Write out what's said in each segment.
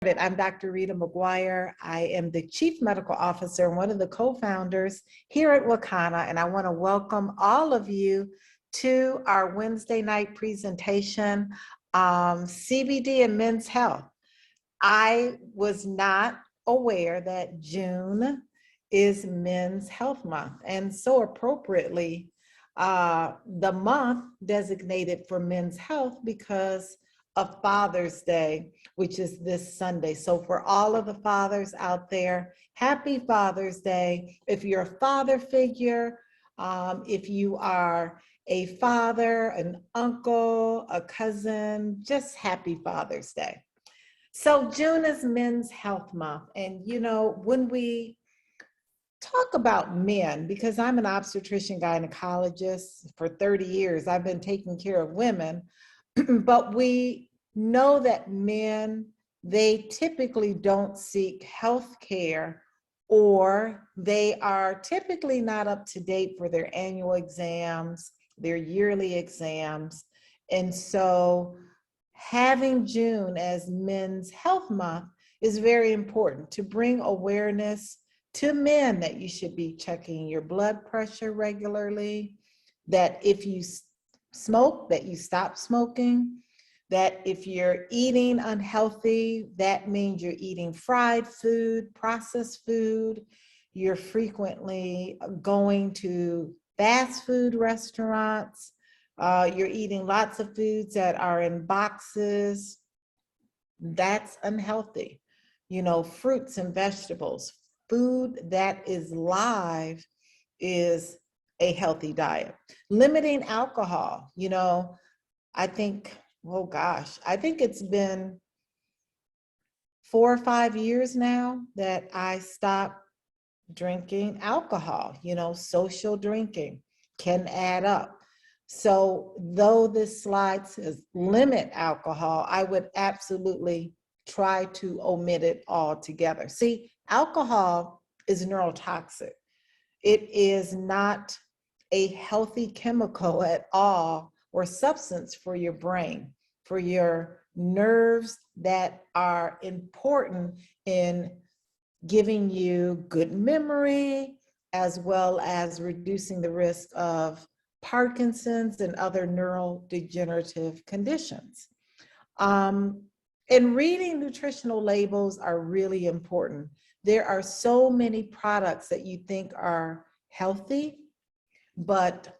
I'm Dr. Rita McGuire. I am the Chief Medical Officer and one of the co-founders here at Wakana, and I want to welcome all of you to our Wednesday night presentation, CBD and Men's Health. I was not aware that June is Men's Health Month, and so appropriately, the month designated for men's health because of Father's Day, which is this Sunday. So for all of the fathers out there, happy Father's Day. If you're a father figure, if you are a father, an uncle, a cousin, just happy Father's Day. So June is Men's Health Month. And you know, when we talk about men, because I'm an obstetrician gynecologist for 30 years, I've been taking care of women, but we know that men, they typically don't seek health care, or they are typically not up to date for their annual exams, their yearly exams. And so having June as Men's Health Month is very important to bring awareness to men that you should be checking your blood pressure regularly, that if you smoke, that you stop smoking, that if you're eating unhealthy, that means you're eating fried food, processed food, you're frequently going to fast food restaurants, you're eating lots of foods that are in boxes. That's unhealthy. You know, fruits and vegetables, food that is live is a healthy diet. Limiting alcohol, you know, I think, oh gosh, I think it's been 4 or 5 years now that I stopped drinking alcohol. You know, social drinking can add up. So though this slide says limit alcohol, I would absolutely try to omit it altogether. See, alcohol is neurotoxic. It is not a healthy chemical at all or substance for your brain, for your nerves that are important in giving you good memory, as well as reducing the risk of Parkinson's and other neurodegenerative conditions. And reading nutritional labels are really important. There are so many products that you think are healthy, but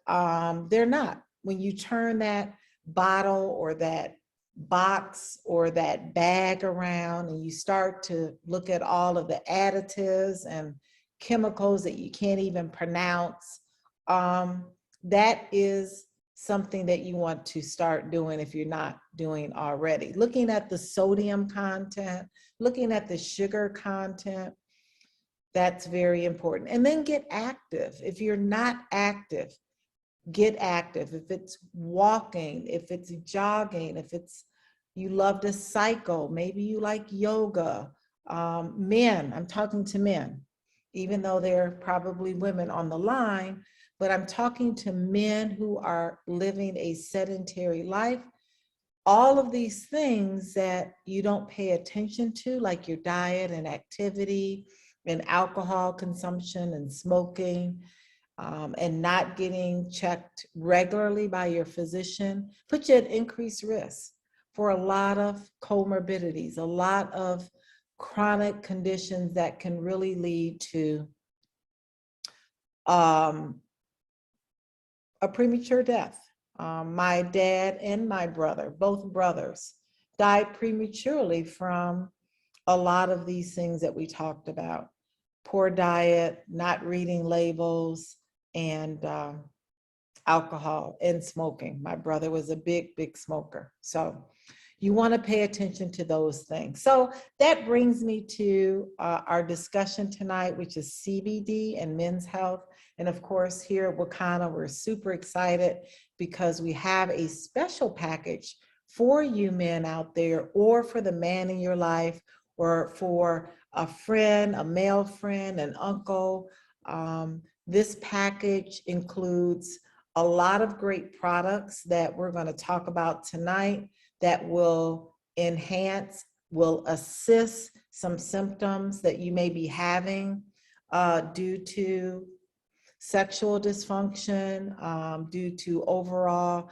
they're not. When you turn that bottle or that box or that bag around and you start to look at all of the additives and chemicals that you can't even pronounce, that is something that you want to start doing if you're not doing already. Looking at the sodium content, looking at the sugar content, that's very important. And then get active. If you're not active, get active. If it's walking, if it's jogging, if it's you love to cycle, maybe you like yoga. Men, I'm talking to men, even though there are probably women on the line, but I'm talking to men who are living a sedentary life. All of these things that you don't pay attention to, like your diet and activity and alcohol consumption and smoking, and not getting checked regularly by your physician, put you at increased risk for a lot of comorbidities, a lot of chronic conditions that can really lead to a premature death. My dad and my brother, both brothers, died prematurely from a lot of these things that we talked about. Poor diet, not reading labels, and alcohol and smoking. My brother was a big smoker. So you want to pay attention to those things. So that brings me to our discussion tonight, which is CBD and men's health. And of course, here at Wakana, we're super excited because we have a special package for you men out there, or for the man in your life, or for a friend, a male friend, an uncle. This package includes a lot of great products that we're going to talk about tonight that will enhance will assist some symptoms that you may be having due to sexual dysfunction, due to overall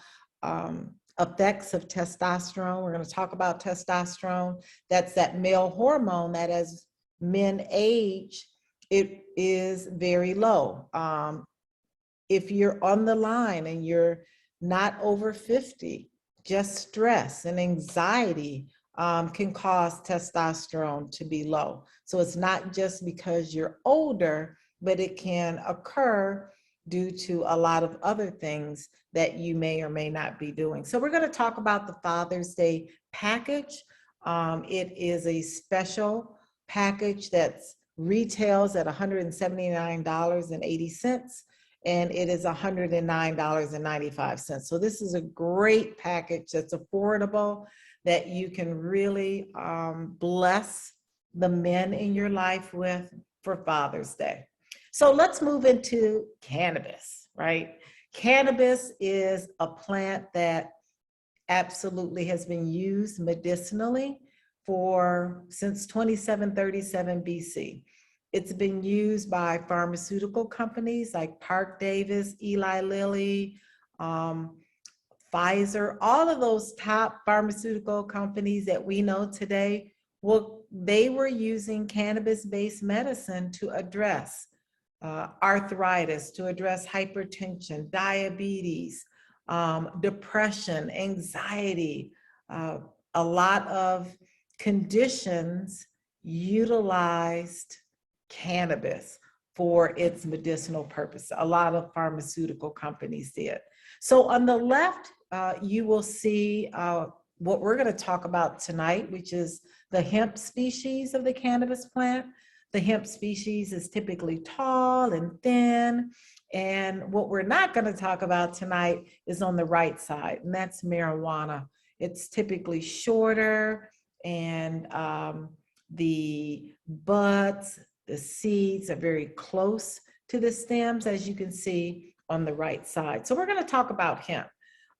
effects of testosterone. We're going to talk about testosterone. That's that male hormone that as men age, it is very low. If you're on the line and you're not over 50, just stress and anxiety can cause testosterone to be low. So it's not just because you're older, but it can occur due to a lot of other things that you may or may not be doing. So we're going to talk about the Father's Day package. It is a special package that's retails at $179.80. And it is $109.95. So this is a great package that's affordable, that you can really bless the men in your life with for Father's Day. So let's move into cannabis, right? Cannabis is a plant that absolutely has been used medicinally since 2737 BC. It's been used by pharmaceutical companies like Park Davis, Eli Lilly, Pfizer, all of those top pharmaceutical companies that we know today. Well, they were using cannabis-based medicine to address arthritis, to address hypertension, diabetes, depression, anxiety, a lot of conditions utilized cannabis for its medicinal purpose. A lot of pharmaceutical companies did. So on the left, you will see what we're going to talk about tonight, which is the hemp species of the cannabis plant. The hemp species is typically tall and thin. And what we're not going to talk about tonight is on the right side, and that's marijuana. It's typically shorter, and the buds, the seeds are very close to the stems, as you can see on the right side. So we're going to talk about hemp.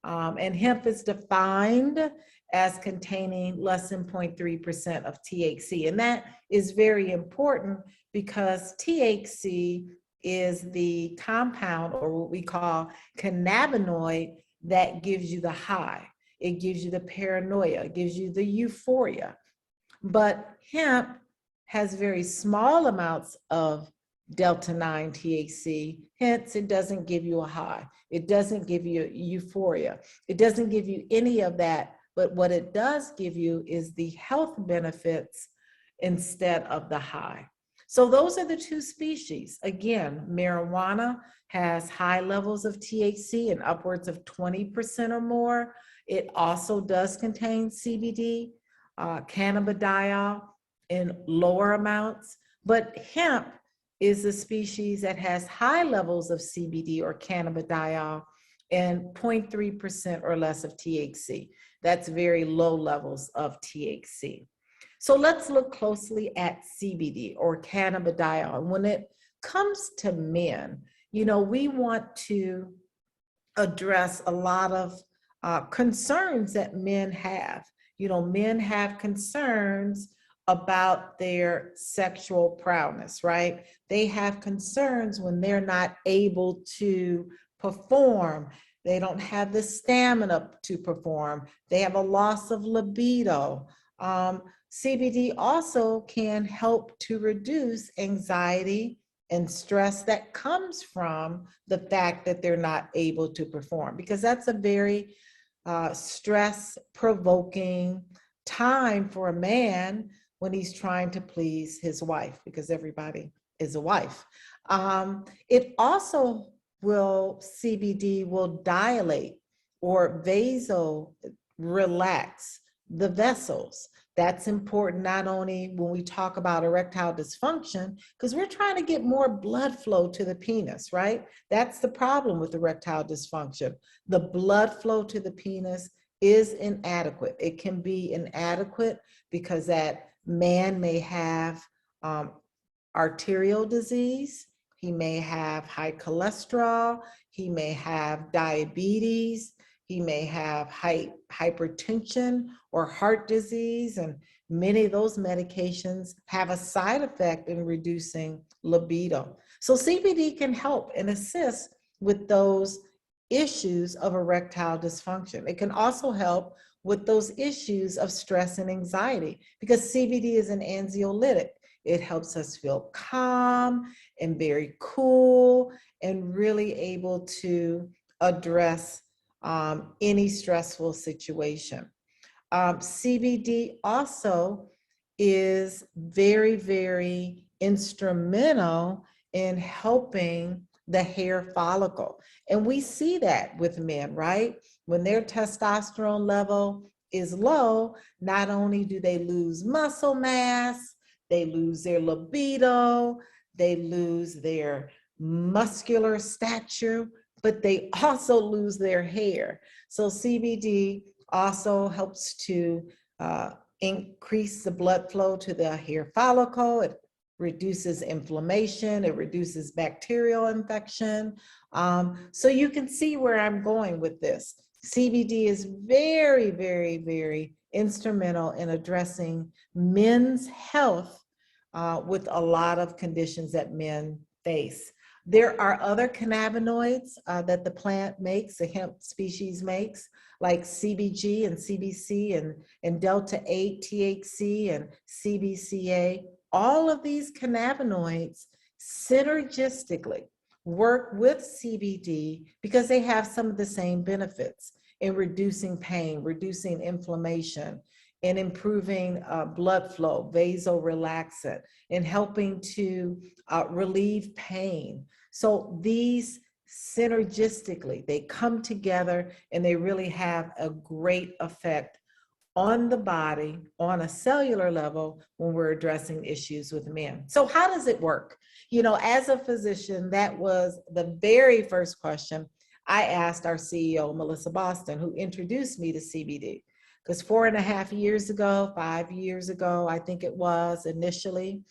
And hemp is defined as containing less than 0.3% of THC. And that is very important because THC is the compound, or what we call cannabinoid, that gives you the high. It gives you the paranoia, it gives you the euphoria. But hemp has very small amounts of delta-9 THC, hence it doesn't give you a high. It doesn't give you euphoria. It doesn't give you any of that, but what it does give you is the health benefits instead of the high. So those are the two species. Again, marijuana has high levels of THC and upwards of 20% or more. It also does contain CBD, cannabidiol in lower amounts, but hemp is a species that has high levels of CBD or cannabidiol and 0.3% or less of THC. That's very low levels of THC. So let's look closely at CBD or cannabidiol. When it comes to men, we want to address a lot of concerns that men have. Men have concerns about their sexual prowess, right? They have concerns when they're not able to perform. They don't have the stamina to perform. They have a loss of libido. CBD also can help to reduce anxiety and stress that comes from the fact that they're not able to perform, because that's a very stress-provoking time for a man when he's trying to please his wife, because everybody is a wife. It also CBD will dilate or relax the vessels. That's important not only when we talk about erectile dysfunction, because we're trying to get more blood flow to the penis, right? That's the problem with erectile dysfunction. The blood flow to the penis is inadequate. It can be inadequate because that man may have arterial disease, he may have high cholesterol, he may have diabetes, he may have hypertension or heart disease, and Many of those medications have a side effect in reducing libido. So CBD can help and assist with those issues of erectile dysfunction. It can also help with those issues of stress and anxiety because CBD is an anxiolytic. It helps us feel calm and very cool and really able to address any stressful situation. CBD also is very, very instrumental in helping the hair follicle. And we see that with men, right? When their testosterone level is low, not only do they lose muscle mass, they lose their libido, they lose their muscular stature, but they also lose their hair. So CBD also helps to increase the blood flow to the hair follicle. It reduces inflammation. It reduces bacterial infection. So you can see where I'm going with this. CBD is very, very, very instrumental in addressing men's health with a lot of conditions that men face. There are other cannabinoids that the plant makes, the hemp species makes, like CBG and CBC and Delta 8 THC and CBCA. All of these cannabinoids synergistically work with CBD because they have some of the same benefits in reducing pain, reducing inflammation, in improving blood flow, vasorelaxant, in helping to relieve pain. So these synergistically, they come together and they really have a great effect on the body on a cellular level when we're addressing issues with men. So how does it work? You know, as a physician, that was the very first question I asked our CEO, Melissa Boston, who introduced me to CBD. Because 4.5 years ago, 5 years ago, I think it was initially,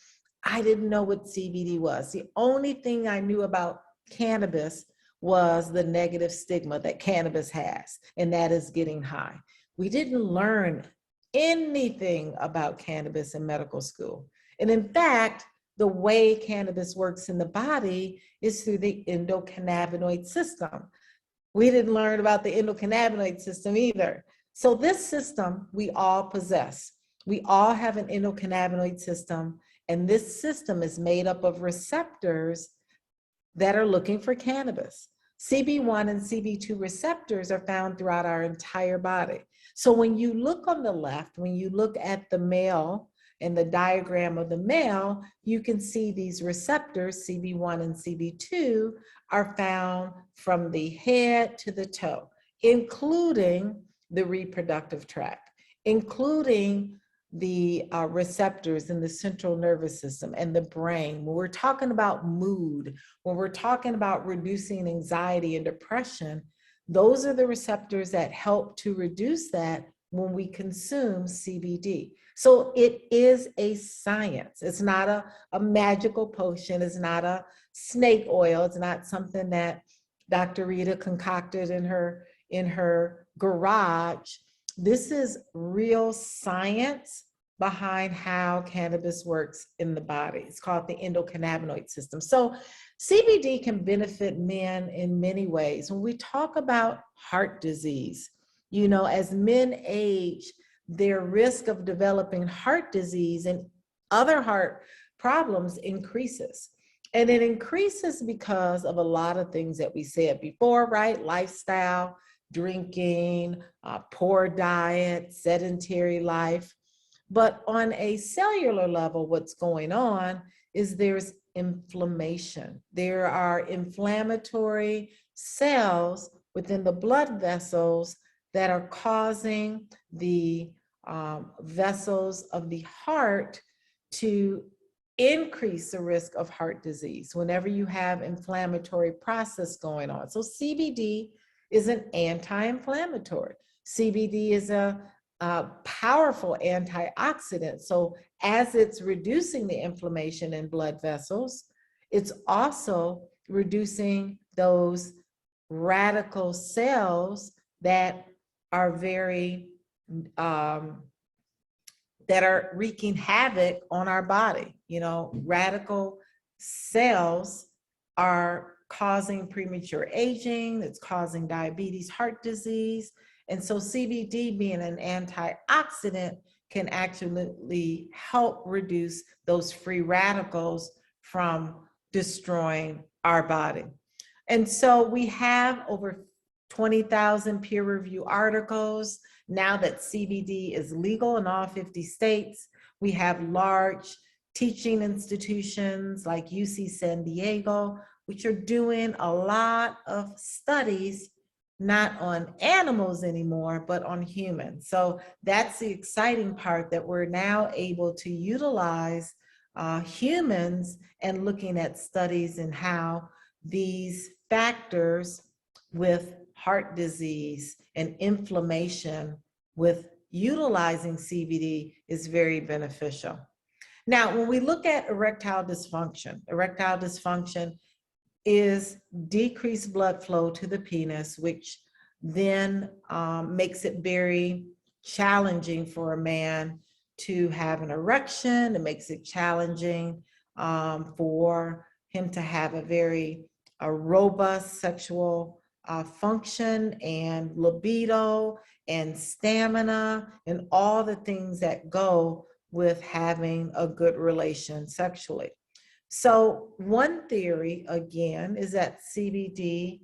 I didn't know what CBD was. The only thing I knew about cannabis was the negative stigma that cannabis has, and that is getting high. We didn't learn anything about cannabis in medical school. And in fact, the way cannabis works in the body is through the endocannabinoid system. We didn't learn about the endocannabinoid system either. So this system we all possess. We all have an endocannabinoid system, and this system is made up of receptors that are looking for cannabis. CB1 and CB2 receptors are found throughout our entire body. So when you look on the left, when you look at the male and the diagram of the male, you can see these receptors, CB1 and CB2, are found from the head to the toe, including the reproductive tract, including the receptors in the central nervous system and the brain. When we're talking about mood, when we're talking about reducing anxiety and depression, those are the receptors that help to reduce that when we consume CBD. So it is a science. It's not a magical potion. It's not a snake oil. It's not something that Dr. Rita concocted in her garage. This is real science behind how cannabis works in the body. It's called the endocannabinoid system. So CBD can benefit men in many ways. When we talk about heart disease, you know, as men age, their risk of developing heart disease and other heart problems increases. And it increases because of a lot of things that we said before, right? Lifestyle, drinking, poor diet, sedentary life. But on a cellular level, what's going on is there's inflammation. There are inflammatory cells within the blood vessels that are causing the vessels of the heart to increase the risk of heart disease whenever you have inflammatory process going on. So CBD is an anti-inflammatory. CBD is a powerful antioxidant. So as it's reducing the inflammation in blood vessels, it's also reducing those radical cells that are very that are wreaking havoc on our body. You know, radical cells are causing premature aging, it's causing diabetes, heart disease. And so CBD, being an antioxidant, can actually help reduce those free radicals from destroying our body. And so we have over 20,000 peer review articles. Now that CBD is legal in all 50 states, we have large teaching institutions like UC San Diego, which are doing a lot of studies, not on animals anymore, but on humans. So that's the exciting part, that we're now able to utilize humans and looking at studies and how these factors with heart disease and inflammation with utilizing CBD is very beneficial. Now, when we look at erectile dysfunction is decreased blood flow to the penis, which then makes it very challenging for a man to have an erection. It makes it challenging for him to have a very robust sexual function and libido and stamina and all the things that go with having a good relation sexually. So one theory, again, is that CBD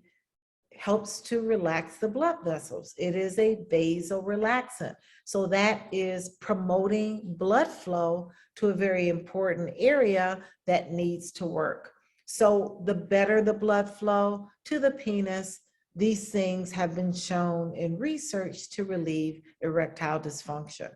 helps to relax the blood vessels. It is a vasorelaxant. So that is promoting blood flow to a very important area that needs to work. So the better the blood flow to the penis, these things have been shown in research to relieve erectile dysfunction.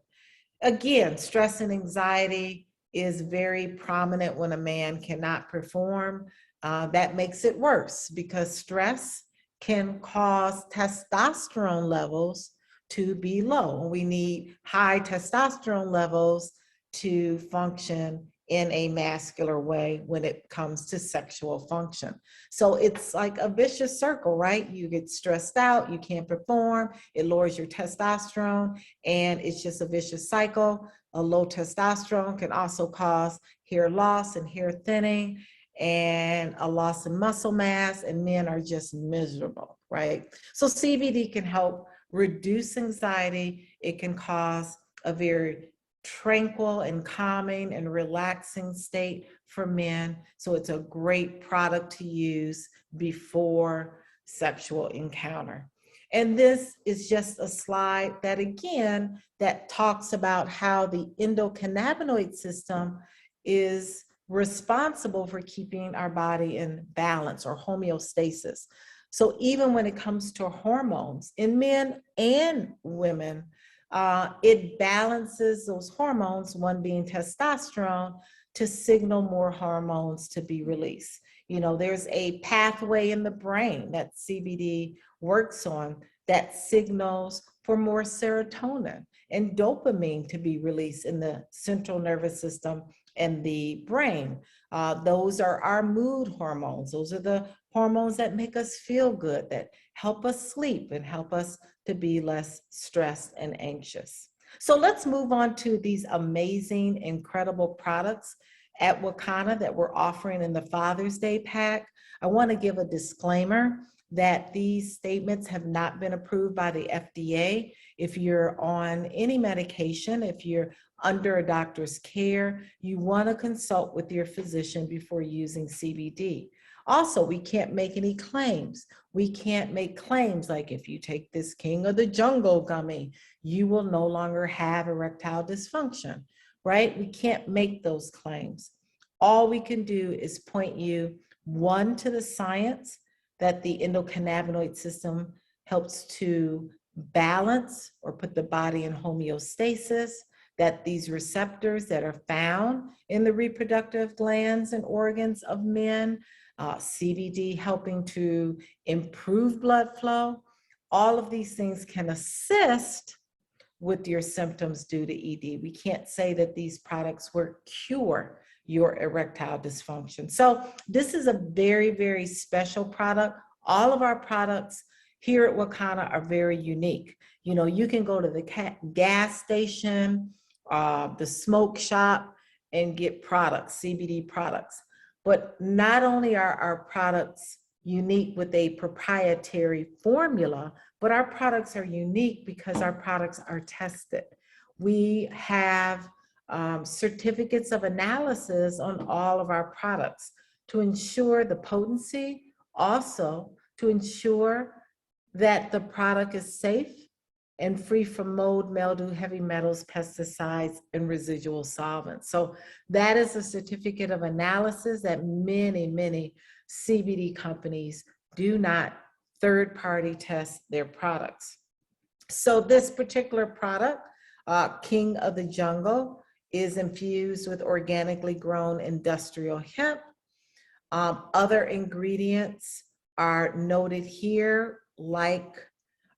Again, stress and anxiety is very prominent when a man cannot perform. That makes it worse because stress can cause testosterone levels to be low. We need high testosterone levels to function in a masculine way when it comes to sexual function. So it's like a vicious circle, right? You get stressed out, you can't perform, it lowers your testosterone, and it's just a vicious cycle. A low testosterone can also cause hair loss and hair thinning and a loss in muscle mass, and men are just miserable, right? So CBD can help reduce anxiety. It can cause a very tranquil and calming and relaxing state for men. So it's a great product to use before sexual encounter. And this is just a slide that, again, that talks about how the endocannabinoid system is responsible for keeping our body in balance or homeostasis. So even when it comes to hormones in men and women, it balances those hormones, one being testosterone, to signal more hormones to be released. You know, there's a pathway in the brain that CBD works on that signals for more serotonin and dopamine to be released in the central nervous system and the brain. Those are our mood hormones. Those are the hormones that make us feel good, that help us sleep and help us to be less stressed and anxious. So let's move on to these amazing, incredible products at Wakana that we're offering in the Father's Day pack. I want to give a disclaimer that these statements have not been approved by the FDA. If you're on any medication, if you're under a doctor's care, you want to consult with your physician before using CBD. Also, we can't make any claims. We can't make claims like if you take this King of the Jungle gummy, you will no longer have erectile dysfunction, right? We can't make those claims. All we can do is point you, one, to the science that the endocannabinoid system helps to balance or put the body in homeostasis, that these receptors that are found in the reproductive glands and organs of men, CBD helping to improve blood flow, all of these things can assist with your symptoms due to ED. We can't say that these products will cure your erectile dysfunction. So this is a very, very special product. All of our products here at Wakana are very unique. You know, you can go to the gas station the smoke shop and get products, CBD products. But not only are our products unique with a proprietary formula, but our products are unique because our products are tested. We have certificates of analysis on all of our products to ensure the potency, also to ensure that the product is safe and free from mold, mildew, heavy metals, pesticides, and residual solvents. So that is a certificate of analysis that many CBD companies do not third-party test their products. So this particular product, King of the Jungle, is infused with organically grown industrial hemp. Other ingredients are noted here, like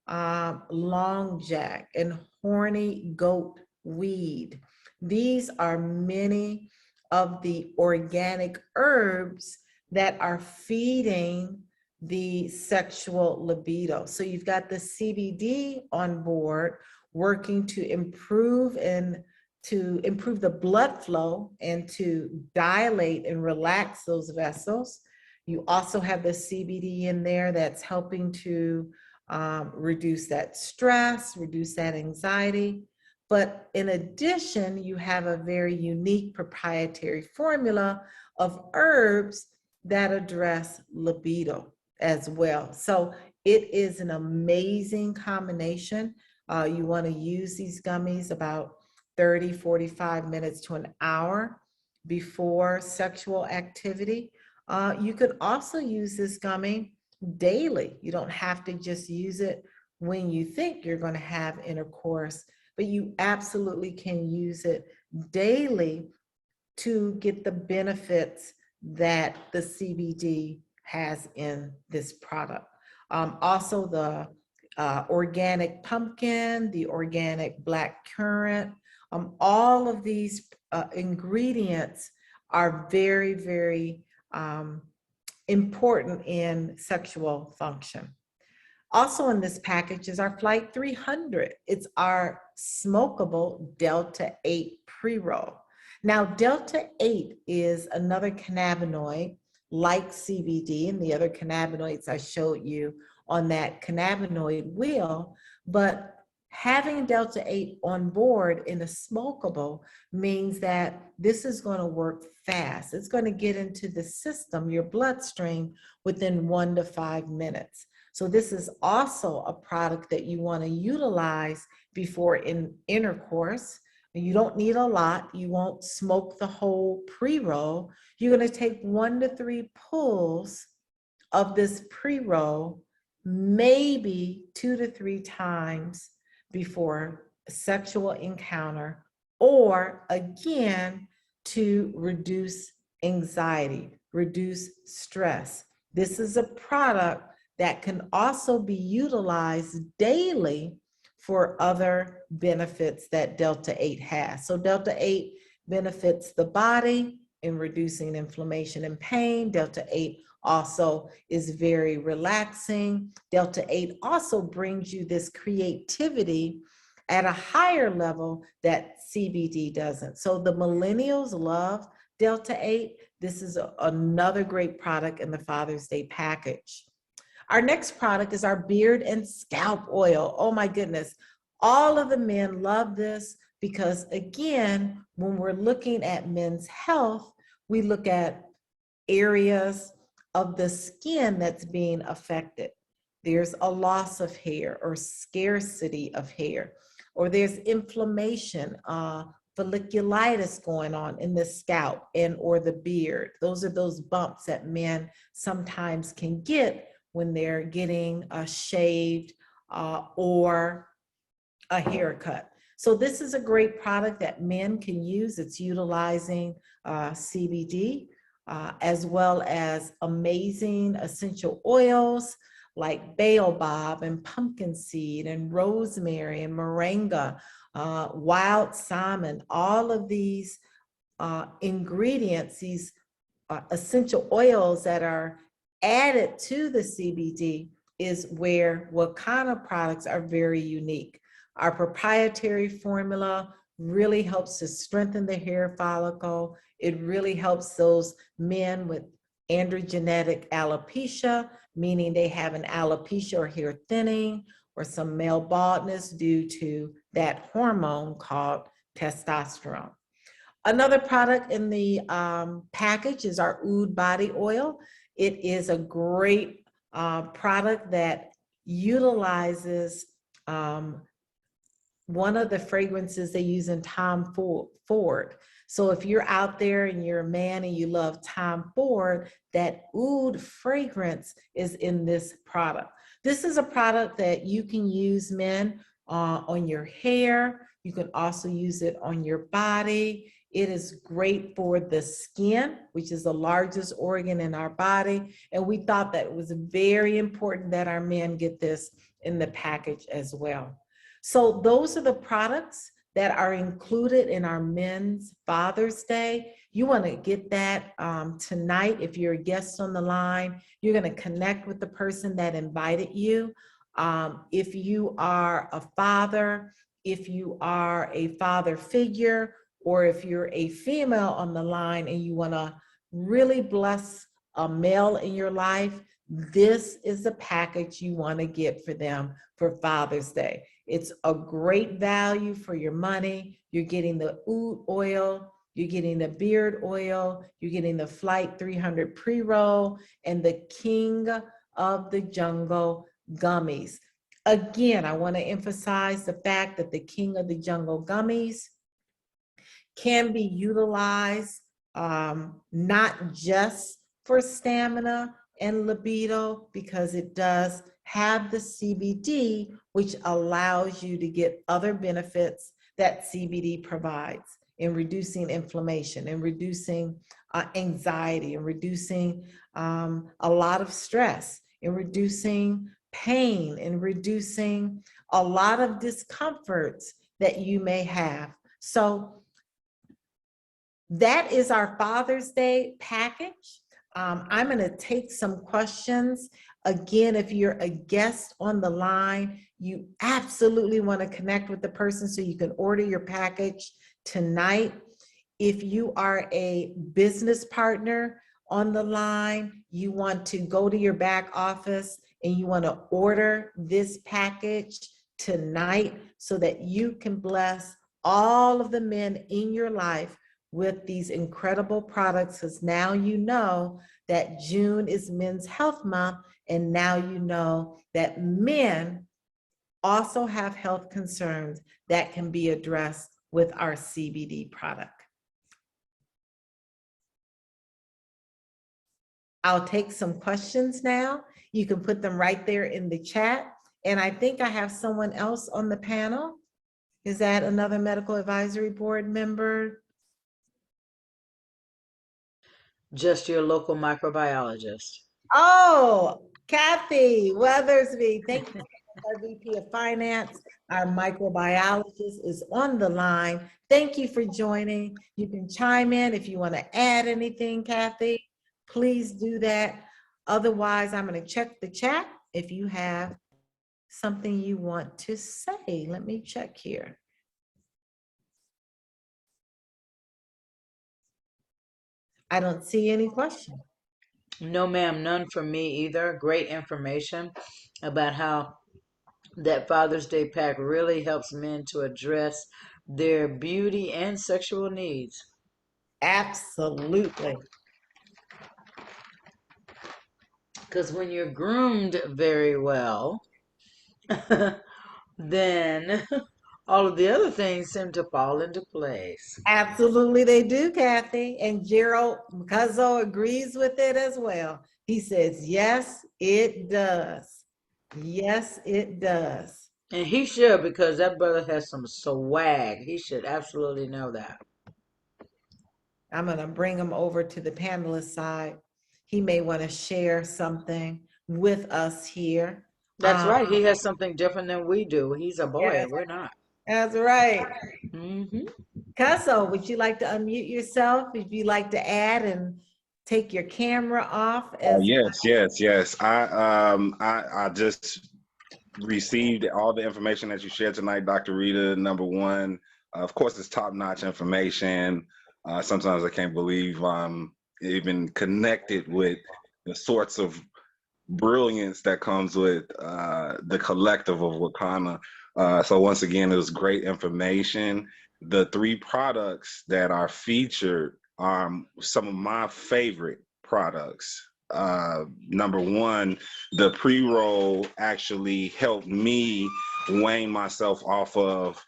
long jack and horny goat weed. These are many of the organic herbs that are feeding the sexual libido. So you've got the CBD on board working to improve the blood flow and to dilate and relax those vessels. You also have the CBD in there that's helping to reduce that stress, reduce that anxiety. But in addition, you have a very unique proprietary formula of herbs that address libido as well. So it is an amazing combination. You want to use these gummies about 30, 45 minutes to an hour before sexual activity. You could also use this gummy daily. You don't have to just use it when you think you're going to have intercourse, but you absolutely can use it daily to get the benefits that the CBD has in this product. Also the organic pumpkin, the organic black currant, all of these ingredients are very important in sexual function. Also in this package is our Flight 300. It's our smokable Delta 8 pre-roll. Now, Delta 8 is another cannabinoid like CBD and the other cannabinoids I showed you on that cannabinoid wheel, but having Delta 8 on board in a smokable means that this is going to work fast. It's going to get into the system, your bloodstream, within 1 to 5 minutes. So this is also a product that you want to utilize before intercourse. You don't need a lot. You won't smoke the whole pre-roll. You're going to take 1 to 3 pulls of this pre-roll, maybe 2 to 3 times before a sexual encounter, or again, to reduce anxiety, reduce stress. This is a product that can also be utilized daily for other benefits that Delta 8 has. So Delta 8 benefits the body in reducing inflammation and pain. Delta 8 also is very relaxing. Delta 8 also brings you this creativity at a higher level that CBD doesn't. So the millennials love Delta 8. This is another great product in the Father's Day package. Our next product is our beard and scalp oil. Oh my goodness. All of the men love this because, again, when we're looking at men's health, we look at areas of the skin that's being affected. There's a loss of hair or scarcity of hair, or there's inflammation, folliculitis going on in the scalp and or the beard. Those are those bumps that men sometimes can get when they're getting shaved or a haircut. So this is a great product that men can use. It's utilizing CBD as well as amazing essential oils like baobab and pumpkin seed and rosemary and moringa, wild salmon. All of these ingredients, these essential oils that are added to the CBD, is where Wakana products are very unique. Our proprietary formula really helps to strengthen the hair follicle. It really helps those men with androgenetic alopecia, meaning they have an alopecia or hair thinning or some male baldness due to that hormone called testosterone. Another product in the package is our Oud body oil. It is a great product that utilizes one of the fragrances they use in Tom Ford. So if you're out there and you're a man and you love Tom Ford, that Oud fragrance is in this product. This is a product that you can use, men, on your hair. You can also use it on your body. It is great for the skin, which is the largest organ in our body. And we thought that it was very important that our men get this in the package as well. So those are the products that are included in our Men's Father's Day. You want to get that tonight. If you're a guest on the line, you're going to connect with the person that invited you. If you are a father, if you are a father figure, or if you're a female on the line and you want to really bless a male in your life, this is the package you want to get for them for Father's Day. It's a great value for your money. You're getting the Oud oil, you're getting the beard oil, you're getting the Flight 300 pre-roll, and the King of the Jungle gummies. Again, I want to emphasize the fact that the King of the Jungle gummies can be utilized not just for stamina and libido, because it does have the CBD, which allows you to get other benefits that CBD provides in reducing inflammation and reducing anxiety and reducing a lot of stress and reducing pain and reducing a lot of discomforts that you may have. So that is our Father's Day package. I'm going to take some questions. Again, if you're a guest on the line, you absolutely want to connect with the person so you can order your package tonight. If you are a business partner on the line, you want to go to your back office and you want to order this package tonight so that you can bless all of the men in your life with these incredible products, because now you know that June is Men's Health Month, and now you know that men also have health concerns that can be addressed with our CBD product. I'll take some questions now. You can put them right there in the chat. And I think I have someone else on the panel. Is that another medical advisory board member? Just your local microbiologist. Oh, Kathy Weathersby, thank you, our VP of Finance. Our microbiologist is on the line. Thank you for joining. You can chime in if you want to add anything, Kathy. Please do that. Otherwise, I'm going to check the chat if you have something you want to say. Let me check here. I don't see any questions. No, ma'am, none from me either. Great information about how that Father's Day pack really helps men to address their beauty and sexual needs. Absolutely. Because when you're groomed very well, then all of the other things seem to fall into place. Absolutely, they do, Kathy. And Gerald Cuzzo agrees with it as well. He says, yes, it does. Yes, it does. And he should, because that brother has some swag. He should absolutely know that. I'm going to bring him over to the panelist side. He may want to share something with us here. That's right. He has something different than we do. He's a boy Yes, and we're not. that's right. Mm-hmm. Cuzzo, would you like to unmute yourself? If you'd like to add and take your camera off as Yes. I just received all the information that you shared tonight, Dr. Rita. Number one, Of course, it's top-notch information. Sometimes I can't believe I'm even connected with the sorts of brilliance that comes with the collective of Wakana. So once again, it was great information. The three products that are featured are some of my favorite products. Number one, the pre-roll actually helped me wean myself off of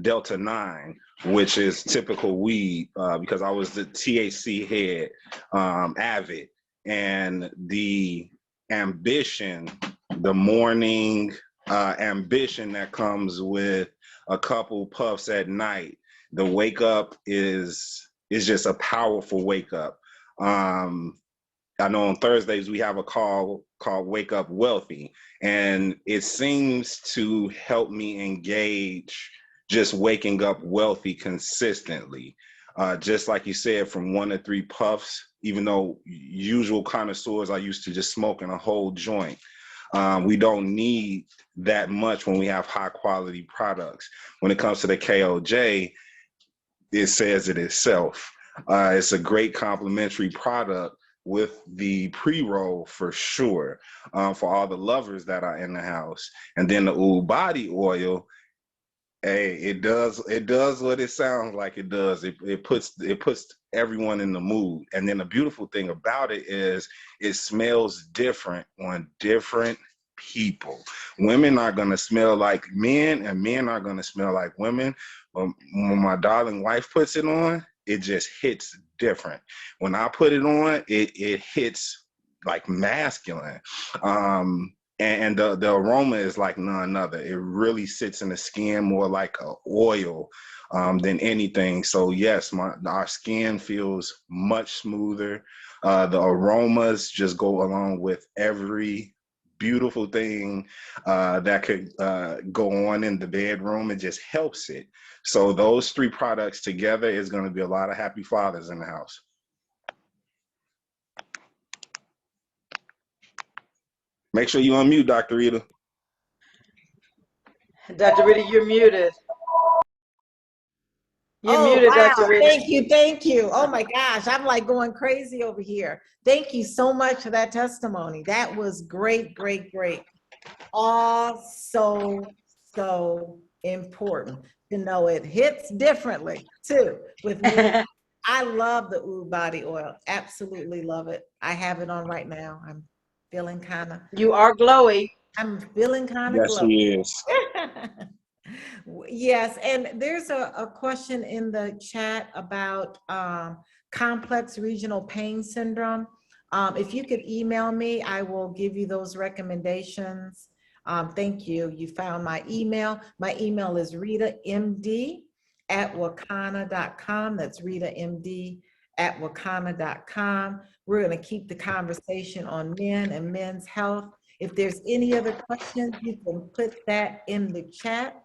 Delta 9, which is typical weed, because I was the THC head, avid, and the ambition, the morning ambition that comes with a couple puffs at night. The wake up is just a powerful wake up. I know on Thursdays we have a call called Wake Up Wealthy, and it seems to help me engage just waking up wealthy consistently. Just like you said, from 1 to 3 puffs, even though usual connoisseurs are used to just smoking a whole joint. We don't need that much when we have high quality products. When it comes to the KOJ, it says it itself. It's a great complementary product with the pre-roll for sure, for all the lovers that are in the house. And then the Oud body oil, hey, it does what it sounds like it does. It puts everyone in the mood. And then the beautiful thing about it is it smells different on different people. Women are gonna smell like men, and men are gonna smell like women. When my darling wife puts it on, it just hits different. When I put it on, it hits like masculine. And the aroma is like none other. It really sits in the skin more like a oil than anything. So yes, our skin feels much smoother. The aromas just go along with every beautiful thing that could go on in the bedroom. It just helps it. So those 3 products together is going to be a lot of happy fathers in the house. Make sure you unmute, Dr. Rita. Dr. Rita, you're muted. You're Oh, muted, wow. Dr. Rita. Thank you. Thank you. Oh my gosh. I'm like going crazy over here. Thank you so much for that testimony. That was great, great, great. All so important to know it hits differently too with me. I love the Oud body oil. Absolutely love it. I have it on right now. I'm feeling kind of You are glowy. Yes, glowy. he is. Yes, and there's a question in the chat about complex regional pain syndrome. If you could email me, I will give you those recommendations. Thank you. You found my email. My email is ritamd@wakana.com. That's ritamd@wakana.com. We're going to keep the conversation on men and men's health. If there's any other questions, you can put that in the chat.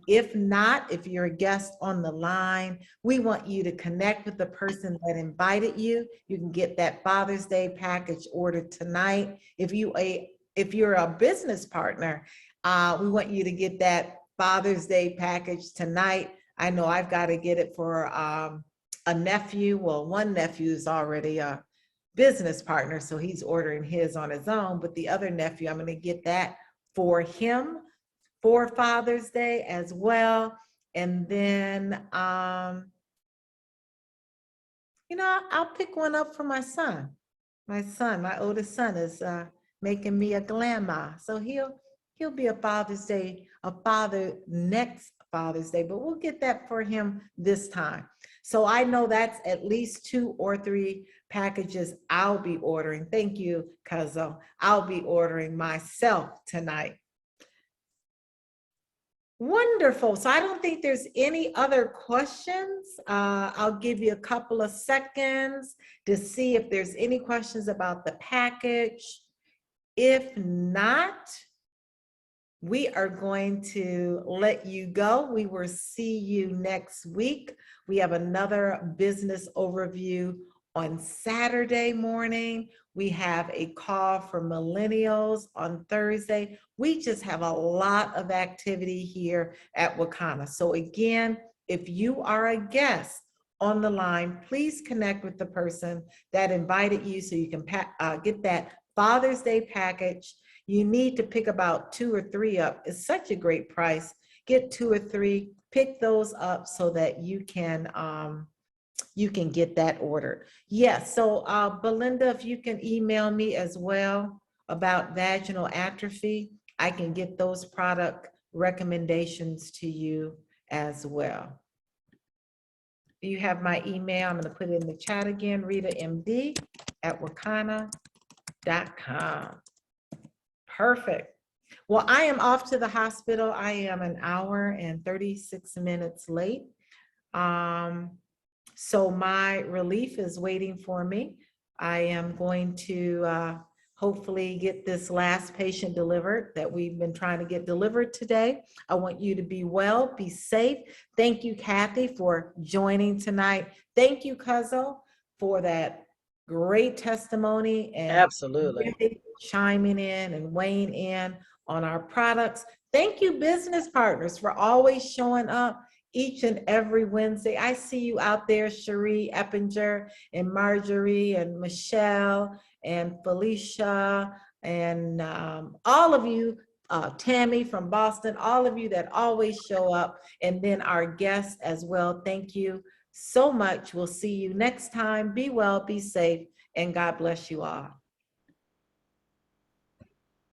If not, if you're a guest on the line, we want you to connect with the person that invited you. You can get that Father's Day package ordered tonight. If you're a business partner, we want you to get that Father's Day package tonight. I know I've got to get it for a nephew. Well, one nephew is already a business partner, so he's ordering his on his own, but the other nephew, I'm going to get that for him for Father's Day as well. And then, I'll pick one up for my son. My oldest son is making me a grandma. So he'll be a father next Father's Day, but we'll get that for him this time. So I know that's at least 2 or 3 packages I'll be ordering. Thank you, Cuzzo. I'll be ordering myself tonight. Wonderful. So I don't think there's any other questions. I'll give you a couple of seconds to see if there's any questions about the package. If not, we are going to let you go. We will see you next week. We have another business overview on Saturday morning. We have a call for millennials on Thursday. We just have a lot of activity here at Wakana. So again, if you are a guest on the line, please connect with the person that invited you so you can get that Father's Day package. You need to pick about 2 or 3 up. It's such a great price. Get 2 or 3, pick those up so that you can get that ordered. Yes, so Belinda, if you can email me as well about vaginal atrophy, I can get those product recommendations to you as well. You have my email. I'm going to put it in the chat again, ritamd@wakana.com. Perfect. Well, I am off to the hospital. I am an hour and 36 minutes late. So my relief is waiting for me. I am going to hopefully get this last patient delivered that we've been trying to get delivered today. I want you to be well, be safe. Thank you, Kathy, for joining tonight. Thank you, Cuzzo, for that great testimony and Absolutely. really chiming in and weighing in on our products. Thank you, business partners, for always showing up each and every Wednesday. I see you out there, Cherie Eppinger and Marjorie and Michelle and Felicia and all of you, Tammy from Boston, all of you that always show up, and then our guests as well. Thank you so much. We'll see you next time. Be well, be safe, and God bless you all.